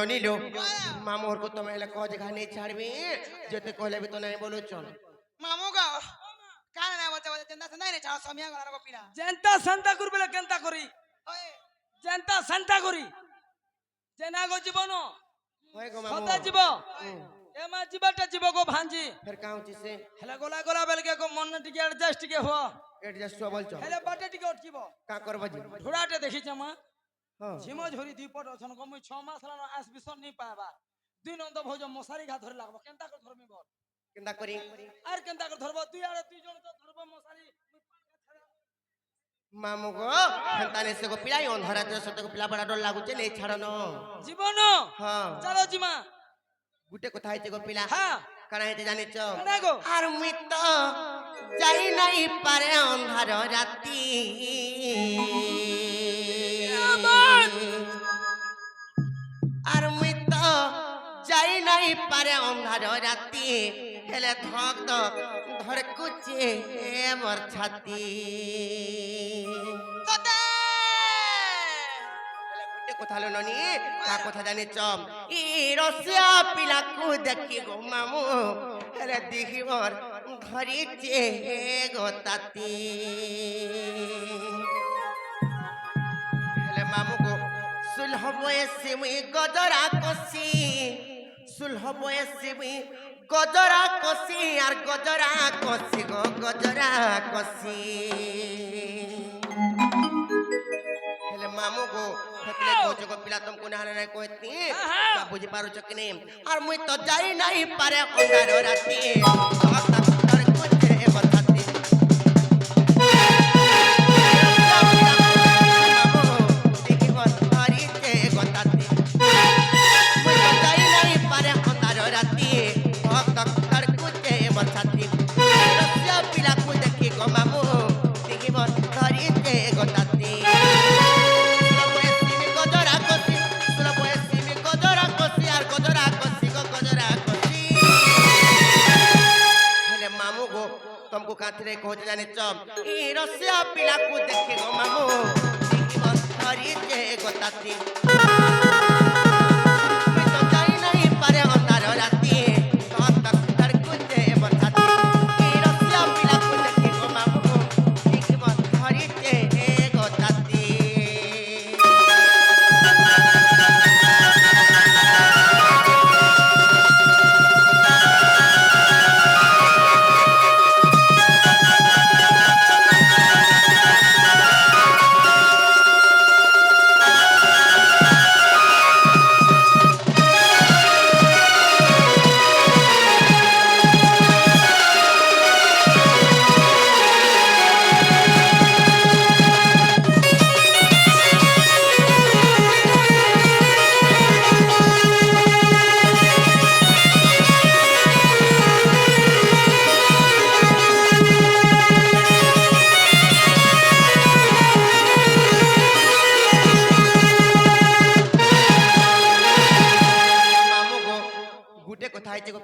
ননিলো মামুর কো তুমি এলা কজ ঘানি ছাড়বি যেতে কইলে বি তো নাই বলো চল মামু গো কানে না বলতে বলতে চিন্তা নাই রে ছাও সমিয়া গলার গোপিরা জেন্তা শান্তা করবে কেনতা করি ওই জেন্তা শান্তা করি জেনা গো জীবন হয় গো মামু সদা জীব এমা জীবটা জীব গো ভাঞ্জি ফের কাউ চিছে হেলে গোলা গোলা বেলকে গো মন টিকে অ্যাডজাস্ট টিকে হো এডজাস্ট হো বল চল হেলে বাটে টিকে উঠকিব কা করবা জি ঢোড়াটে দেখিছ মা হ্যাঁ ঝিমো ঝরি দুই পট অছন গো মুই 6 মাস হলানো আস বিসন নি পাবা দুই নন্দ ভোজ মশারি ঘা ধরে লাগবো কেনতা করে ধরমি বল কেনতা করি আর কেনতা করে ধরবো তুই আর দুই জন তো ধরবো মশারি মামু গো হেন্তানে সে গো পিলাই অন্ধারা তো সতে গো পিলা বড় ডর লাগুছে নেই ছাড়নো জীবন হ্যাঁ চলো জিমা গুটে কথা হইছে গো পিলা হ্যাঁ কানা হইতে জানিছ না গো আর মুই তো যাই নাই পারে অন্ধার রাতি আর মুই তো যাই নাই পারে অন্ধার রাতি হেলে ধক ধক ধড়কুছে মোর ছাতি তোতে হেলে গুটে কথা হলো ননি কা কথা জানিছ ই রসিয়া পিলাকু দেখি গো মামু হেলে দেখিবর ধরিছে গো তাতি হেলে মামু গো সুলহ বয়সে মুই গজরা কষি সুলহ বয়সে মুই গজরা কষি আর গজরা কষি গো গজরা কষি হেলে মামু গো হেতলে কইছো গো পিলা তুমকো নালে নাই কইতি তা বুঝি পারুছ কি নে আর মুই তো যাই নাই পারে অন্ধার রাতি ধর কুছে বতাতি तुमको काथरे खोज जाने चम ई रसिया पिला को देखे गो मामू देखी बस धरी जे गोताती मैं तो जाई नहीं पारे अंधार राती तो तक धर कुजे बताती ई रसिया पिला को देखे गो मामू देखी बस धरी जे गोताती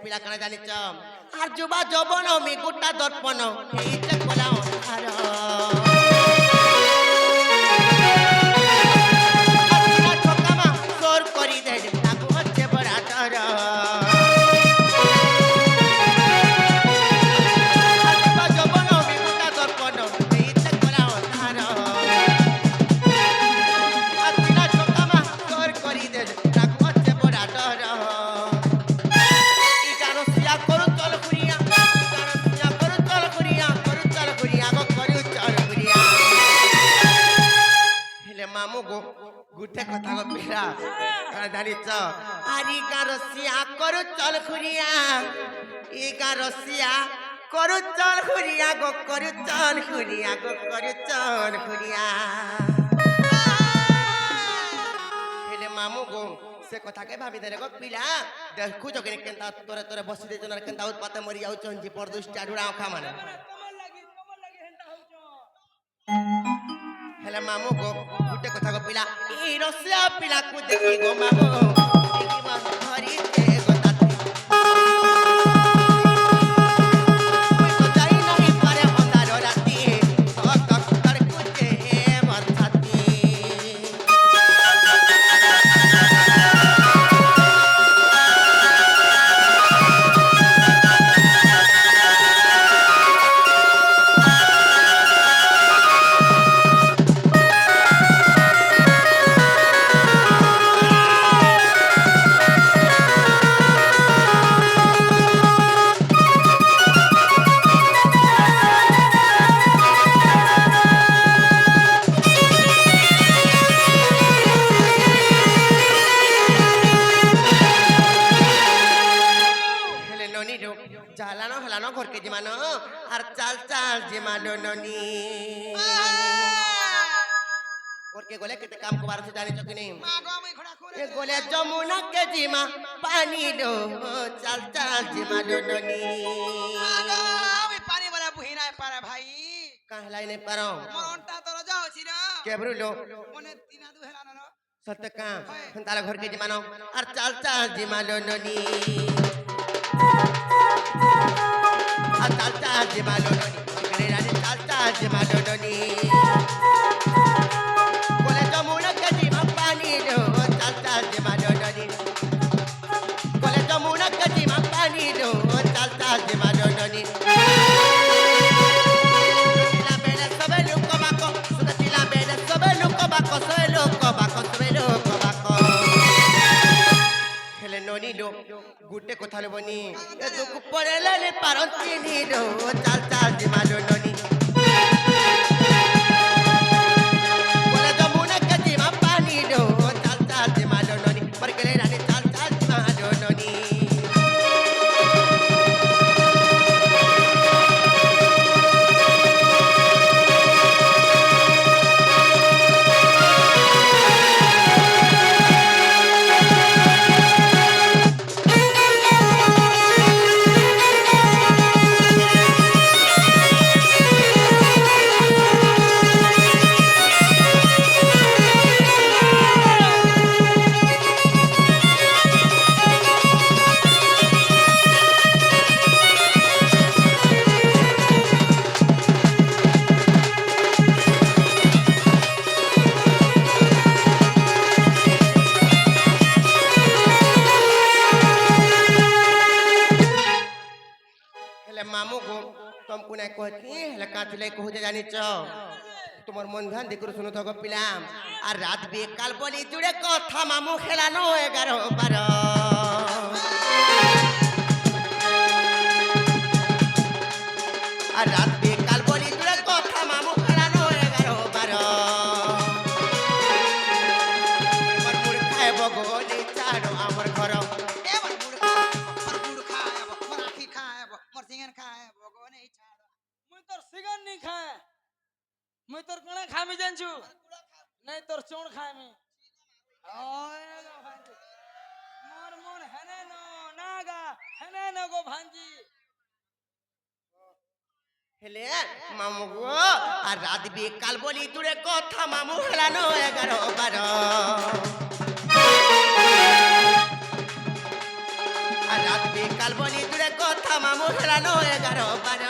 পিলা কানা জানিছ আর যুবা যৌবন মি গুটা দর্পণ হেইতে কোলা অন্ধার আচ্ছা ঠকামা সোর করি দে তাকু হচ্ছে বড় ডর যুবা যৌবন মি গুটা দর্পণ হেইতে কোলা অন্ধার আচ্ছা ঠকামা সোর করি দে তাকু হচ্ছে বড় ডর मामू गो गुटे कथा गो पिला जानिच आरी का रसिया करू चल खुरिया ई का रसिया करू चल खुरिया गो करू चल खुरिया गो करू चल खुरिया हेले मामू गो से कथा के भाबी दे गो पिला देखु जो केनता तोरे तोरे बसी दे जन केनता उत्पात मरि जाउ चन जी पर दुष्टा डुरा खा माने कमल लगी हेंता होचो हेले मामू गो गुटे कथा गो पिला ई रसिया पिला को देखि गो मामू देखि बस धरी के गोताती मैं तो जाई नहीं पारे अंधार राती तक तक कर कुचे मोर छाती ঘরকে জিমানো আর চাল চাল জিমালো ননি ঘরকে গলে কেতে কাম কবার আছে জানিছ কি নেই মাগো আমি ঘোড়া করে এ গলে যমুনা কে জিমা পানি লো চাল চাল জিমালো ননি মাগো আমি পানি বলা বুহি নাই পারে ভাই কাহলাই নাই পারো মনটা তোর যাওছি না কেবরুলো মনে তিনা দু হেলা না সত্য কাম তারা ঘরকে জিমানো আর চাল চাল জিমালো ননি আর চাল চাল জিমালো ননি ঘরে রানী চাল চাল জিমালো ননি গলে যমুনা কে জিমা পানি লো চাল চাল জিমালো ননি গলে যমুনা কে জিমা পানি লো চাল চাল জিমালো ননি গুটে কথা লবনি দুঃখ পড়েলে পারন্তি নিলো চাল চাল জিমালো ননি বলে যমুনা কে জিমা পানি লো চাল চাল জিমালো ননি মর গেলে রানী চাল চাল জিমালো ননি মামু গো তুমকু নাই কহি হেলে কাঁথিলে কহুছে জানিছ তোমার মন ধ্যান দেখুর শুনো থাকো পিলাম আর রাত বেকাল বলি জুড়ে কথা মামু খেলানো 11-12 আর রাত বেকাল বলি জুড়ে কথা মামু খেলানো 11-12 আমার মুড় খায় বগলে ছাড়ো আমার ঘর এবার গুড় খায় মোর আখি খায় মোর সিঙ্গার খায় ভগবান এই ছাড় মুই তোর সিগার নি খায় মুই তোর কোনা খামি জানছু নাই তোর চোণ খামি মোর মন হেনে ন নাগা হেনে ন গো ভাঞ্জি হেলে মামু গো আর রাত বেকাল বলি জুড়ে কথা মামু খেলানো 11-12 আর রাত বেকাল বলি জুড়ে কথা মামু খেলানো 11-12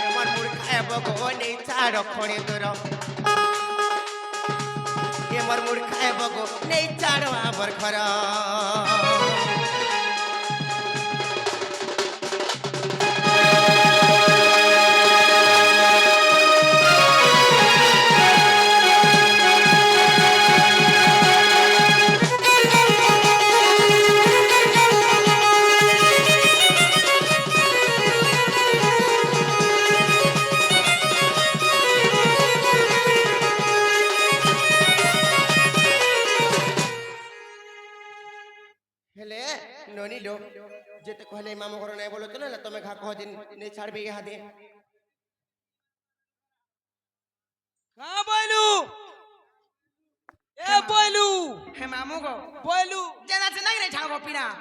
এমন মূর্খায় ভগবান এই ছাড় খড়ে তোর এমন মূর্খায় ভগবান এই ছাড় আমার ঘর হেলে ননিলো যেতে কহলে মামু ঘর নাই বলো তো না তুমি ঘা কহ দিন নেই ছাড়বে ইহাদে কা বইলু এ বইলু হে মামু গো বইলু জানা আছে নাই রে ছাড় পিনা